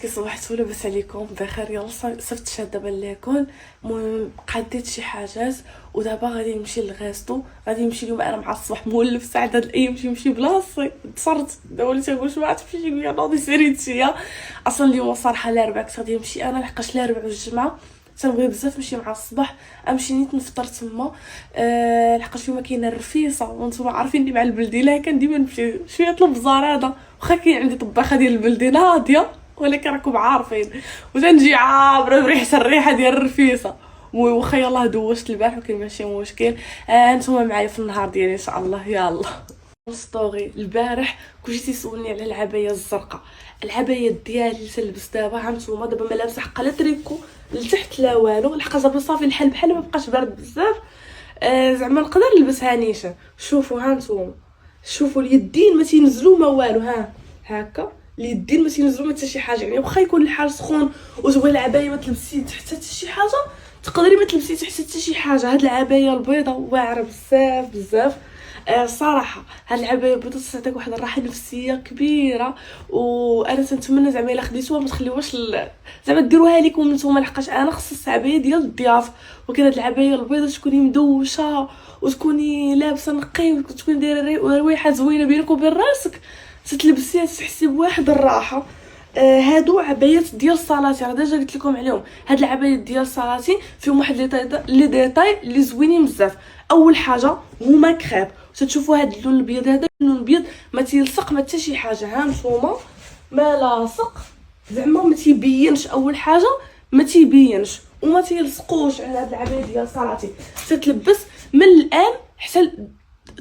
بناتي صبحتوا لاباس عليكم بخير؟ يلا صفت شاد دابا ليكول. المهم قاديت شي حاجات ودابا غادي نمشي للغاستو. غادي نمشي اليوم انا مع الصباح مولف ساعه هاد الايام نمشي بلاصتي تصرت دابا وليت نقول شنو غتمشي ليا نوضي سيري نتيا. اصلا اليوم صراحه الاربعاء كنت غادي نمشي انا لحقاش الاربعاء والجمعه تنبغي بزاف نمشي مع الصباح امشي نيت نفطر تما. لحقاش اليوم كاينه الرفيصه وانتم عارفيني مع البلدي لا كان ديما نمشي شويه طلب زرادة واخا كاين عندي طباخه ديال البلدي ناضيه ولكن راكم عارفين وتنجي عابره بريحه الريحه ديال الرفيصه. واخا يلاه دوشت البارح وكاين ماشي مشكل. نتوما معايا في النهار ديالي ان شاء الله. يلا ستوري البارح كلشي تيسولني على العبايه الزرقاء. العبايه ديالي اللي تلبس دابا هانتوما دابا ما لابسه حقا لا تريكو لتحت لا والو لحقاش دابا صافي الحال بحال ما بقاش بارد بزاف. زعما نقدر نلبسها نيشان. شوفوا هانتوما شوفوا اليدين ما تينزلوا ما والو ها هكا اليدين ما تينزلوا ما حتى شي حاجه. يعني واخا يكون الحال سخون وزوين العبايه ما تلبسي تحت حتى شي حاجه تقدري ما تلبسي تحت حتى شي حاجه. هاد العبايه البيضاء واعره بزاف بزاف. صراحه هاد العبايه البيضاء تعطيك واحد الراحه نفسيه كبيره وانا تنتمنى زعما الا خديتوها ما تخليوهاش زعما ديروها لكم نتوما لحقاش انا خص العبايه ديال الضياف. وكاين هاد العبايه البيضاء تكوني مدوشه وتكوني لابسه نقي وتكوني دايره رويحه زوينه بينك وبين راسك تتلبسيها تحسي بواحد الراحه. هادو عبايات ديال صالاتي راه ديجا قلت لكم عليهم. هاد العبايات ديال صالاتي فيهم واحد لي ديتاي اللي زوينين بزاف. اول حاجه هما كريب تتشوفوا هاد اللون الابيض هذا اللون الابيض ما تيلصق ما حتى شي حاجه. ها نتوما ما لاصق زعما ما تيبينش. اول حاجه ما تيبينش وما تيلصقوش على هاد العبايه ديال صالاتي. تتلبس من الام حتى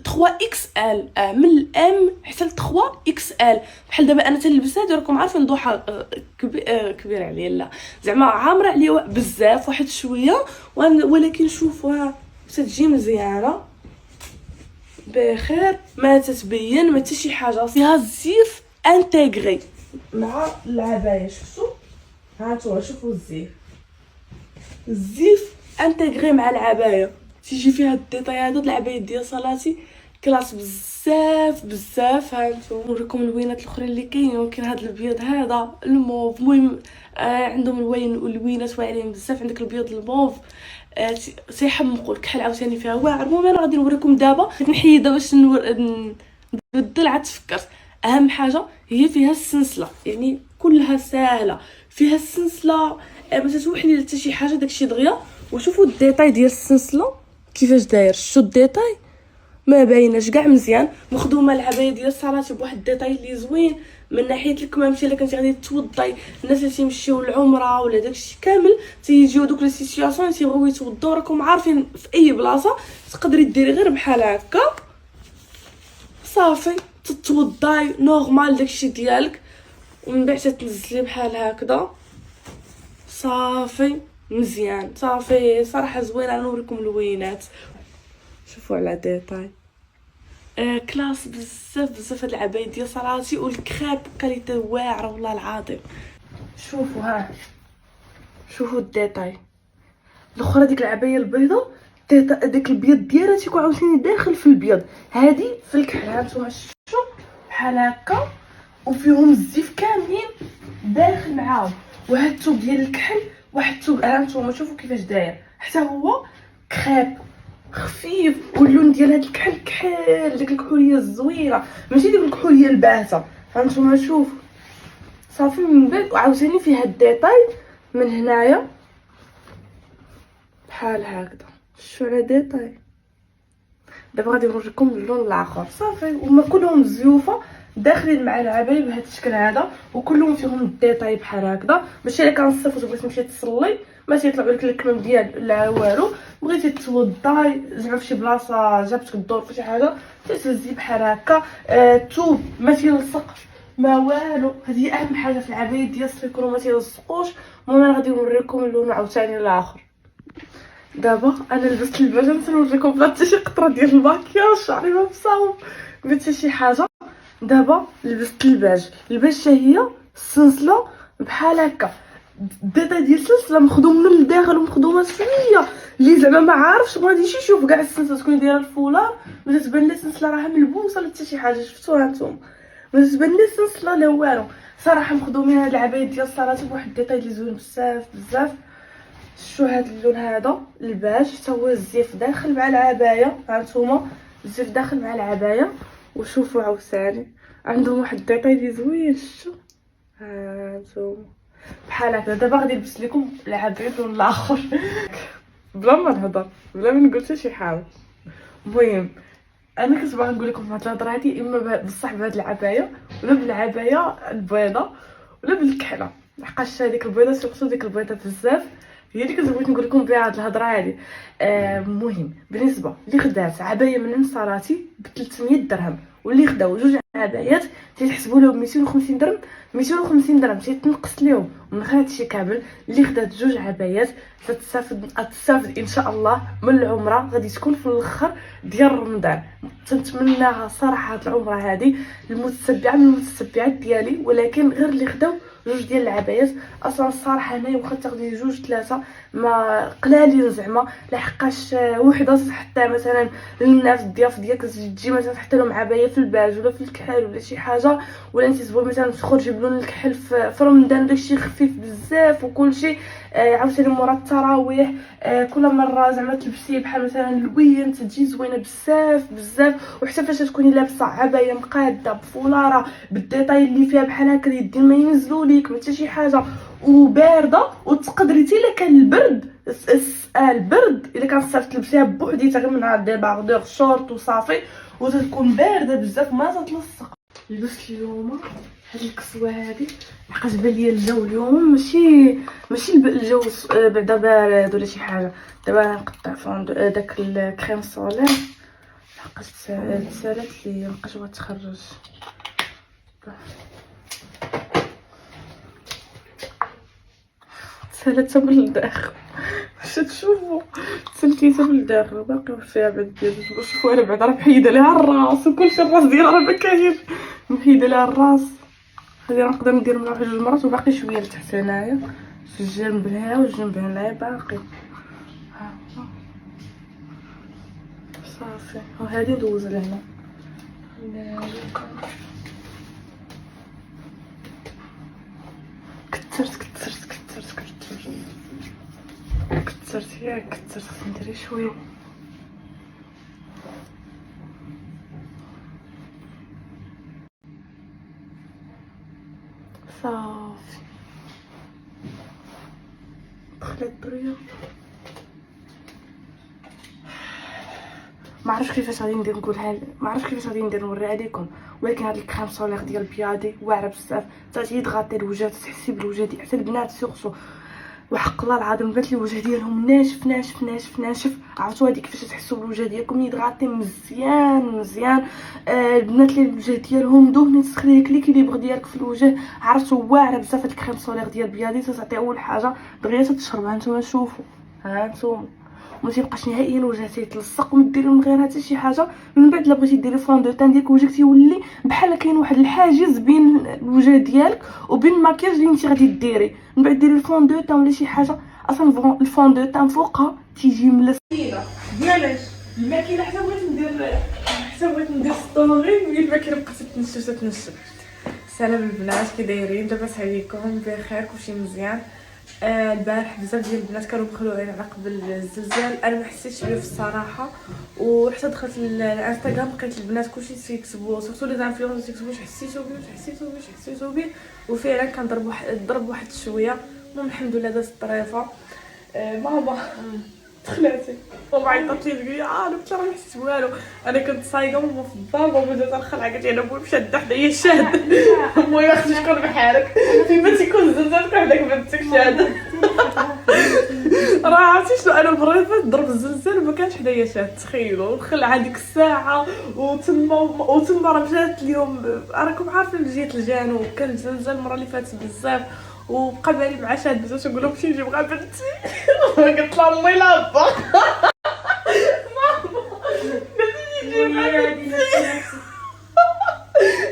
3 اكس ال. من الام حتى 3 اكس ال. بحال دابا انا تنلبسها راكم عارفين ضحى كبير عليا لا زعما عامره عليا بزاف واحد شويه ولكن شوفوها تتجي مزيانه بخير ما تتبين ما حتى شي حاجه. فيها الزيف انتغري مع العبايه. شفتوا هانتوما شوفوا الزيف انتغري مع العبايه تيجي فيها الديتاي هذا. العبايه ديال صلاتي كلاس بزاف بزاف. هانتوما نوريكم اللوينات الاخرين اللي كاينين. كاين هذا الابيض هذا الموف. المهم عندهم اللوينات واعرين بزاف. عندك الابيض الموف تيحمقوا الكحل عاوتاني فيها واعر. المهم انا غادي نوريكم دابا نحيدها باش نبدل. عاد تفكرت اهم حاجه هي فيها السلسله يعني كلها ساهله. فيها السلسله ما تتوحلي حتى شي حاجه داكشي دغيا. وشوفوا الديتاي ديال السلسله كيفاش داير. شو الديتاي ما بايناش كاع مزيان. مخدومه العبايه ديال صالاتي بواحد الديتاي اللي زوين من ناحيه الكمامتي. الا كنتي غادي توضي الناس اللي تيمشيو للعمره ولا داكشي كامل تيجيو دوك لي سيتوياسيون تيبغيو يتوضوا راكم عارفين في اي بلاصه تقدري ديري غير بحال هكا صافي تتوضاي نورمال داكشي ديالك ومن بعد تنزلي بحال هكذا صافي مزيان. صافي صراحه زوينه. نوريكم اللوينات شوفوا على ديتاي كلاس بزاف بزاف. هاد العبايه ديال صلاتي والكريب كاليتي واعره والله العظيم. شوفوا ها شوفوا الديتاي الاخرى. ديك العبايه البيضاء داك البيض ديالها تيكون عاوتاني داخل في البيض. هادي في الكحل هانتوما شفتوا بحال هكا وفيهم الزيف كاملين داخل معاهم. وهاد الثوب ديال الكحل واحد الثوب هانتوما شوفوا كيفاش داير حتى هو كريب خفيف. واللون ديال هاد الكحل كحل ديك الكحوليه الزوينه ماشي ديك الكحوليه الباهته. هانتوما شوف صافي من بعد وعاوتاني فيها الديتاي من هنايا بحال هكذا. شو على ديتاي. دابا غادي نوريكم اللون الاخر صافي. وما كلهم زيوفه داخلين مع العبايه بهذا الشكل هذا وكلهم فيهم الديتاي بحال هكذا. ماشي الا كان الصيف وتبغي تمشي تصلي ما تيطلع لك الكمام ديال لا والو بغيتي توضاي زعما فشي بلاصه جابتك الدور فشي حاجه تتهزي بحال هكا. الثوب ما تيلصق ما والو. هذه اهم حاجه في العبايه ديال السيكرو ما تيلصقوش. المهم انا غادي نوريكم اللون عاوتاني الاخر. دابا انا لبست الباج نوريكم بلا حتى شي قطره ديال الماكياج شعري ما مصاوب ما حتى شي حاجه. دابا لبست الباج حتى هي السلسله بحال هكا. الديتاي ديال السلسله مخدوم من الداخل ومخدومه شويه اللي زعما ما عارفش ما غاديش يشوف كاع السلسله تكون دايره الفولار ما تتبان لا السلسله راها ملبوسه لا حتى شي حاجه. شفتوها نتوما ما تتبان لا السلسله لا والو. صراحه مخدومين هاد العبايات ديال الصلاه بواحد الديتاي اللي زوين بزاف بزاف. شو هاد اللون هذا الباج حتى هو الزيف داخل مع العبايه، هانتوما الزيف داخل مع العبايه. وشوفوا عاوتاني عندهم واحد الديتاي اللي زوين، شتو هانتوما بحال هكا. دابا غادي نلبس لكم العبايه اللون الاخر بلا ما نهضر بلا ما نقول حتى شي حاجه. المهم انا كنت باغا نقول لكم هاد الهضره هادي اما بصح بهاد العبايه ولا بالعبايه البيضاء ولا بالكحله، لحقاش هذيك البيضه سورتو ديك البيضه بزاف هي اللي كنت بغيت نقول لكم بها هاد الهضره هادي. المهم بالنسبه اللي خدات عبايه من نصاراتي ب 300 درهم واللي خداو جوج عبايات تيحسبوا لهم 250 درهم. 250 درهم تيتنقص لهم من هادشي كامل. اللي خدات جوج عبايات تستافد ان شاء الله من العمره غادي تكون في الاخر ديال رمضان. تنتمناها صراحه هاد العمره هادي المتتبعه من المتتبعات ديالي، ولكن غير اللي خداو جوج ديال العبايات. اصلا الصراحه انايا واخا تاخدي جوج ثلاثه ما قلالين زعما، لحقاش وحده حتى مثلا للناس الضياف ديالك تجي مثلا تحط لهم عبايه في الباج ولا في الكحل ولا شي حاجه، ولا انت تبغي مثلا تخرجي بلون الكحل في رمضان داكشي خفيف بزاف وكلشي. عاوتاني مورا التراويح كل مره زعما تلبسي بحال مثلا الوين تجي زوينه بزاف بزاف. وحتى فاش تكوني لابسه عبايه مقاده بفولاره بالديتاي اللي فيها بحال هكا اليدين ما ينزلوا ليك ما حتى شي حاجه وبارده، وتقدري حتى الا كان البرد البرد الا كان صافي تلبسيها بوحديتها غير من هاد ديباردور شورت وصافي وتكون بارده بزاف ما تتلصق. لبست اليوم هاد الكسوه هادي لحقاش بان ليا الجو اليوم ماشي الجو بعدا بارد ولا شي حاجه. دابا نقطع فوند داك الكريم سولير لحقاش تسالات لي مابقاش بغات تخرج. تسالات من الداخل باش تشوفوا تسلتيها من الداخل باقي فيها بعد ديال شوفوا. انا بعدا راه محيده ليها الراس وكلشي الراس ديالها راه ما كاين، محيده ليها الراس. هذه نقدر ندير منها واحد جوج مرات وباقي شويه لتحت هنايا في الجنب هنا والجنب هنايا باقي. ها صافي وهذه دوز لهنا. كثرت ياك كثرت خصني ندير شويه. صافي دخلت الدريه. ما عرفتش كيفاش غادي ندير نقولها، ما عرفتش كيفاش غادي ندير نوريها لكم، ولكن هاد الكريم سولير ديال بيادي واعره بزاف تيغطي الوجه، تحسي بالوجه ديال حتى البنات سورتو. وحق الله العظيم البنات الوجه ديالهم ناشف ناشف ناشف ناشف. عرفتوا هادي كيفاش تحسوا بالوجه ديالكم يتغطي مزيان مزيان. البنات اللي الوجه ديالهم دهني تخلي لك ليكيليبر ديالك في الوجه. عرفتوا واعره بزاف هاد الكريم سولير ديال بيادي. تعطي اول حاجه دغيا تشربها نتوما شوفوا ها نتوما ما تيبقاش نهائيا الوجه تيتلصق وما ديري من غير حتى شي حاجه. من بعد الا بغيتي ديري فون دو تان ديالك وجهك تيولي بحال كاين واحد الحاجز بين الوجه ديالك وبين الماكياج اللي انت غادي ديري. من بعد ديري الفون دو تان ولا شي حاجه اصلا الفون دو تان فوقها تيجي ملصقينه ديالاش الماكينه. حتى بغيت ندير ستوري وهي الماكينه بقات تنشف. سلام البنات كي دايرين؟ لاباس عليكم؟ بخير كلشي مزيان. البارح بزاف ديال البنات كانوا مخلوعين على قبل الزلزال، انا ما حسيتش بيه في الصراحه. وحتى دخلت الانستغرام لقيت البنات كلشي تيكتبوا سورتو لي زانفلونس تيكتبوا واش حسيتو بيه وفعلا كان ضرب واحد شويه. المهم الحمد لله دازت الطريفه. ماما تخلعتي ماما عيطات لي تقول لي انا كنت راه ما حسيت والو. انا كنت صايقه ماما في الدار ماما جات الخلعه قالت لي انا بوي شاده حدايا شاد. المهم خصك تكون بحالك فيما تيكون زلزال تكون حداك بنتك شاده. راه عرفتي شنو انا المره اللي فاتت ضرب الزلزال وما كانش حدايا شاد. تخيلوا الخلعه ديك الساعه وتما راه جات اليوم راكم عارفين جيت الجانب كان الزلزال المره اللي فاتت بزاف وبقى بالي مع شاد بزاف نقول لهم مشي نجيب غير بنتي. قلت لها امي لا با ماما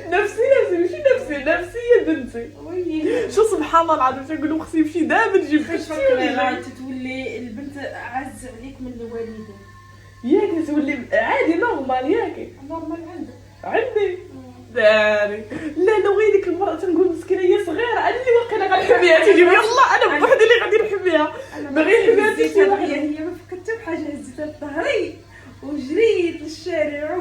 نفسي ماشي نفسيه بنتي. شو سبحان الله العظيم تنقول لهم خصني نمشي دابا نجيب بنتي. تولي البنت اعز عليك من الوالدين ياك تولي عادي نورمال. ياك نورمال عندي داري. لا انا ويلك المراه تنقول مسكينه هي صغيره، انا اللي واقيلا غنحميها تيجي يلا انا بوحدي اللي غادي نحميها. باغي نحميها حتى شي واحد. هي ما فكرت بحاجه، هزيتها في ظهري وجريت للشارع.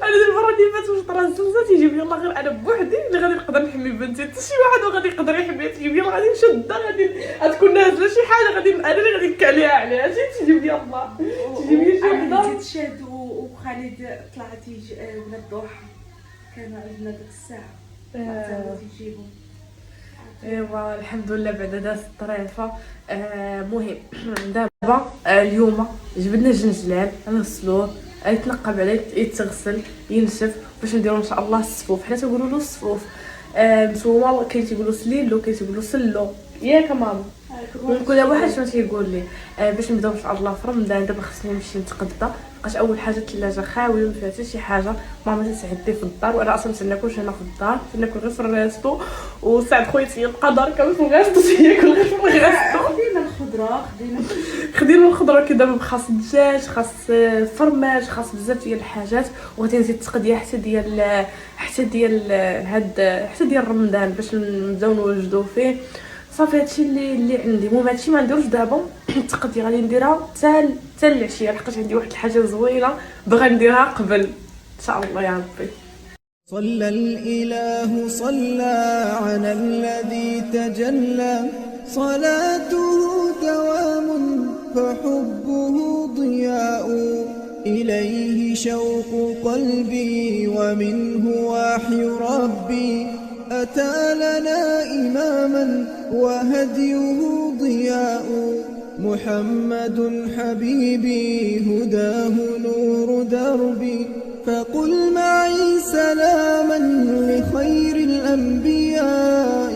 انا المره اللي فاتت واش طرا الزوزه تيجيب يلا غير انا بوحدي اللي غادي نقدر نحمي بنتي، حتى شي واحد ما غادي يقدر يحميها. تجيب يلا غادي نشدها، غادي غتكون نازله شي حاجه غادي انا اللي غادي نك عليها تجيب يلا تجيب لي شي وحده. زيد شاد وخالد طلعت ولاد ضحى كانوا عندنا ديك الساعه تيجيبوا. ايوا الحمد لله بعدا دازت الطريفه. مهم دابا اليوم جبدنا الجنجلان غنغسلوه، يتنقب عليه يتغسل ينشف باش نديرو ان شاء الله الصفوف. حنا تنقولوا له الصفوف، نتوما كاين تيقولوا سليلو كاين تيقولوا سلو ياك ماما. ونقول لها واحد شنو تيقول لي باش نبداو ان شاء الله في رمضان. دابا خصني نمشي نتغدى، بقات اول حاجه الثلاجه خاويه ما فيها حتى شي حاجه. ماما تسعدي في الدار وانا اصلا تناكلش هنا في الدار، تناكل غير في الريستو. وسعد خويتي القدر كامل في الريستو تياكل غير في الريستو. خدينا الخضره خدينا الخضره كي دابا خاص الدجاج، خاص فرماج، خاص بزاف ديال الحاجات. وغادي نزيد التقديه حتى ديال رمضان باش نبداو نوجدوا فيه. صافي هادشي اللي عندي. المهم هادشي ما نديروش دابا. التقديه غادي نديرها حتى العشيه، لحقاش عندي واحد الحاجه زوينه بغا نديرها قبل ان شاء الله يا ربي. صلى الإله صلى على الذي تجلى، صلاته دوام فحبه ضياء، إليه شوق قلبي ومنه وحي ربي، أتى لنا إماما وهديه ضياء، محمد حبيبي هداه نور دربي، فقل معي سلاما لخير الأنبياء.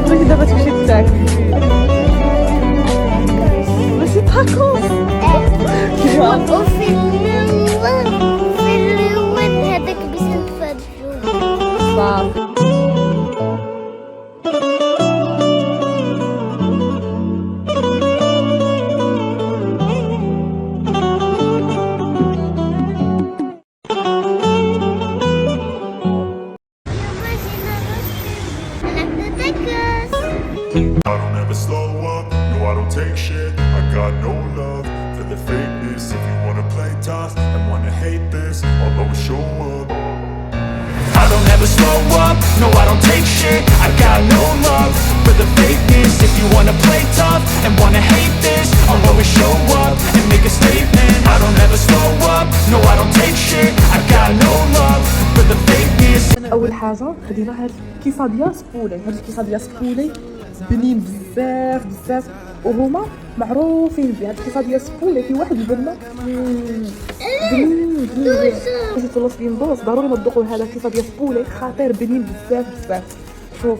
كيف دابا تمشي تاكل ماشي تاكوس. وفي اللون هذاك باش نتفرجوا. صافي I don't ever slow up, no I don't take shit. I got no love for the fakeness. If you wanna play tough and wanna hate this, I'll always show up. I don't ever slow up, no I don't take shit. I got no love for the fakeness. If you wanna play tough and wanna hate this, I'll always show up and make a statement. I don't ever slow up, no I don't take shit. I got no love for the fakeness. اول حاجه خدينا هاد الكيسه ديال سبولي. هاد الكيسه ديال سبولي بنين بزاف بزاف وهما معروفين بها. هاد الكيسه ديال سبولي في واحد البنه بنين باش تخلص لي ندوز ضروري ما تذوقوا هذا الكيسه ديال سبولي خطير بنين بزاف بزاف. شوف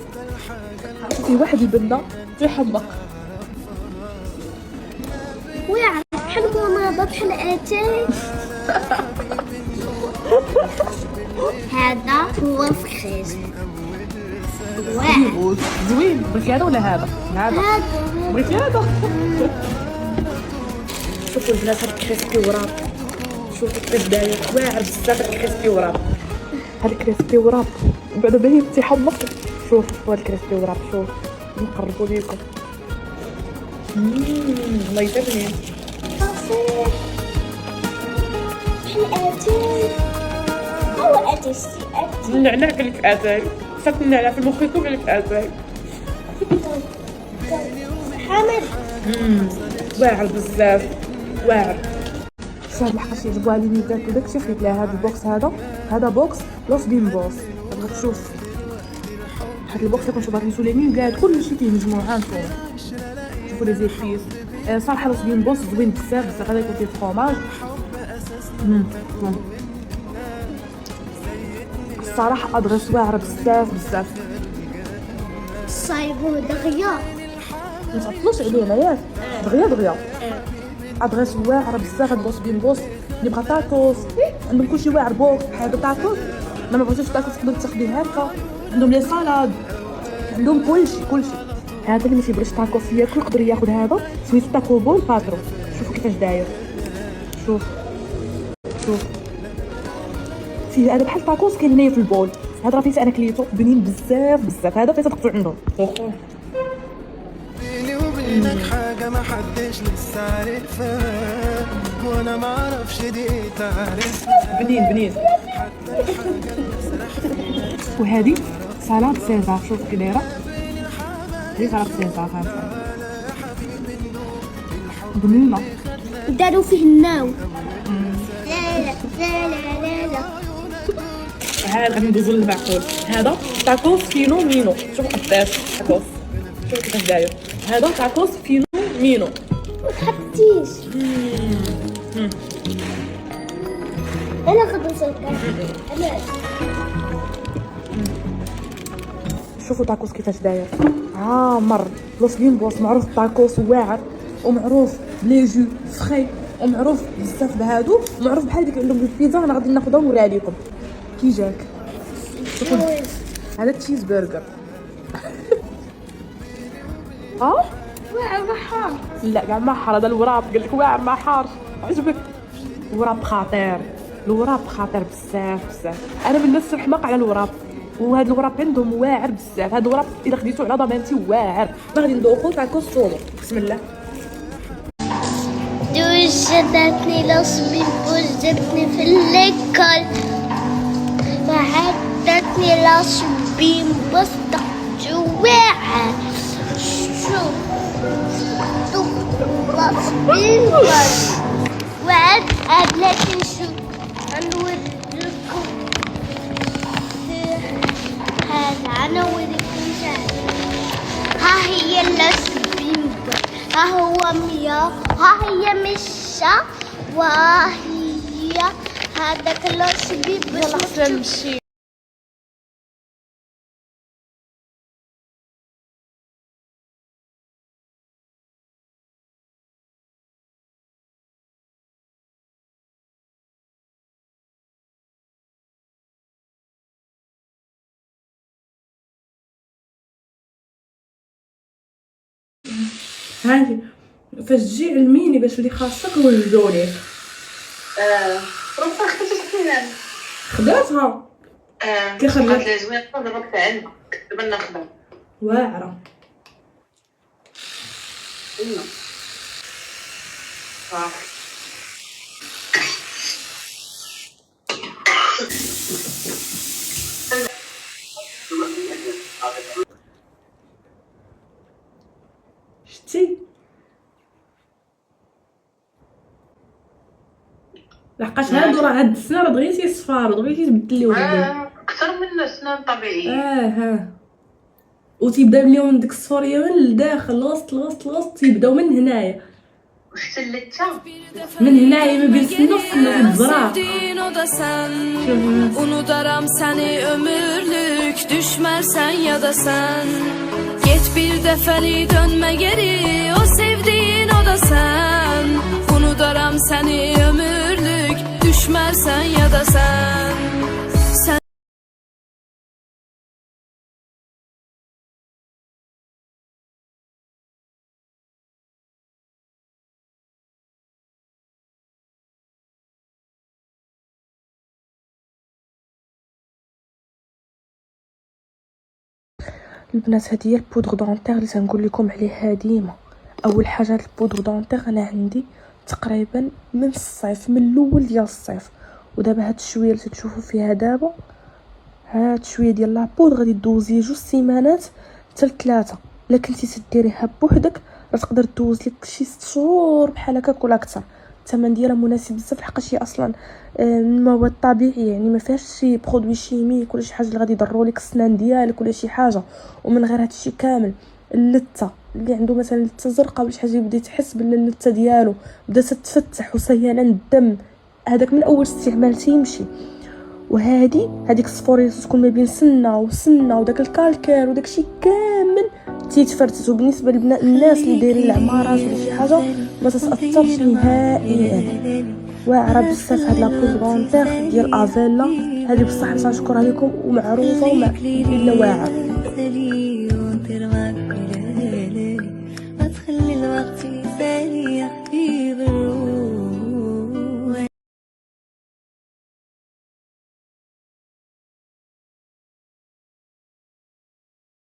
عرفتي في واحد البنه تيحمق واعر بحال ماما بحال اتاي. هذا هو الفخيز واعر زوين. بغيتي هذا ولا هذا؟ هذا بغيتي هذا. شوفوا البنات هاد الكريسبي وراب، شوفوا كيف داير واعر بزاف. هاد الكريسبي وراب، هاد الكريسبي وراب بعدا باين تيحمق. شوف هاد الكريسبي وراب، شوف نقربوا ليكم. الله يسلمك. بحال اتاي هو اتاي النعناع قال لك اتاي، صافي النعناع في مخيكم قال لك اتاي. حامض واعر بزاف واعر. شتي هاد الحلقه يعجبوها لي ميدات وداكشي خديت لها هاد البوكس هذا بوكس لوس بيمبوس. بغيت تشوف هاد البوكس اللي كنت باغي نسول لي ميدات كلشي فيه مجموعه نتوما شوفوا لي زيفيس. صراحه لوس بيمبوس زوين بزاف غادي يكون فيه فرomاج. الصراحه ادغيس واعره بزاف صايبو دغيا ما تعطلوش علينا ياك دغيا ادغيس واعره بزاف. هاد بوس بيمبوس اللي بغا تاكوس عندهم كلشي واعر بوكس بحال هكا تاكوس. ما بغيتيش تاكوس تقدر تاخديه هكا. عندهم لي سالاد عندهم كلشي. هذا اللي ما تيبغيش تاكوس ياكل يقدر ياخذ هذا سميتو تاكو بول باترو. شوفوا كيفاش داير. شوف فيه هذا بحال تاكوس كاين هنايا في البول. هذا راه فيه انا كليتو بنين بزاف. هذا فيه تقطع عندهم بيني وبينك حاجة ما حدش لسه عارفها وانا ما اعرفش دي ايه تعرف بنين. وهذه سلطه سيزار. شوف كي دايره هي سلطه سيزار بنينه داروا فيه الناو. لا هذا غادي ندوزو للمعقول. هذا تاكوس فينو مينو. شوف قداش تاكوس. شوف كيفاش داير. هذا تاكوس فينو مينو. ما تحطيش انا خدو سكر انا. شوفوا تاكوس كيفاش داير عامر. لوس بيمبوس معروف تاكوس واعر ومعروف بلي جو فري ومعروف بزاف بهادو. معروف بحال ديك عندهم البيتزا. انا غادي ناخذها ونوريها لكم كي جاك. شوفوا هذا تشيز برجر. واعر محار. لا كاع ما حار. هذا الوراب قال لك واعر ما حار. عجبك الوراب خطير. الوراب خطير بزاف. انا من الناس الحماق على الوراب. وهذا الوراب عندهم واعر بزاف. هذا الوراب الا خديتو على ضمانتي واعر. غادي ندوقو تاكوس صومو. بسم الله. دوش جدتني لوس بيمبوس جبتني في الليكل وحدتني لوس بيمبوس جواعر. شوف لوس بيمبوس وعد لكن شوف نوريكم هذا. انا اوريكم ها هي اللوس بيمبوس. ها هو مياه. ها هي مشا. وهي هذاك اللوس بيمبوس. نمشي. هاني فاش تجي علميني باش اللي خاصك نوجدو ليك. ربما خديت الحنان. خداتها كي خدات لي زوين ضربت عندنا دابا ناخذها واعره. شتي لحقاش هادو راه هاد السنه راه دغيتي يصفارو دغيتي تبدليو اكثر من السنان طبيعيه. وتيبدا مليون ديك الصفوريه من الداخل لوسط تيبداو من هنايا. واش تلتا من هنايا ما بين السنه والسنه الزرار. Unudaram seni ömürlük düşmersen ya da sen. Get bir defeli dönme geri, o sevdiğin o da sen. Unudaram seni ömürlük düşmersen ya da sen. البنات هذه هي البودغ دونتير اللي تنقول لكم عليها ديما. اول حاجه البودغ دونتير انا عندي تقريبا من الصيف، من الاول ديال الصيف. ودابا هاد الشويه اللي تشوفوا فيها دابا، هاد شويه ديال لابودغ غادي دوزي 2 سيمانات حتى 3. الا كنتي تديريها بوحدك راه تقدر دوز لك شي 6 شهور بحال هكاك ولا اكثر. الثمن ديالها مناسب بزاف لحقاش هي اصلا من مواد طبيعيه، يعني ما فيهاش شي برودوي شيميك ولا شي حاجه اللي غادي يضروا لك السنان ديالك ولا شي حاجه. ومن غير هادشي كامل اللثه اللي عنده مثلا اللثه زرقاء ولا شي حاجه يبدا يحس بان اللثه ديالو بدات تتفتح وسيلان الدم، هذاك من اول استعمال تيمشي. هذيك السفوريس تكون ما بين سنه وسنه وداك الكالكير وداكشي كامل تيتفرتت. وبالنسبه للناس اللي دايرين العمارات ولا شي حاجه ما تتاثرش نهائيا. واعره بزاف هاد لابول غونتيغ ديال افيلا هذه بصح نشكرها لكم ومعروفه وما الا واعره.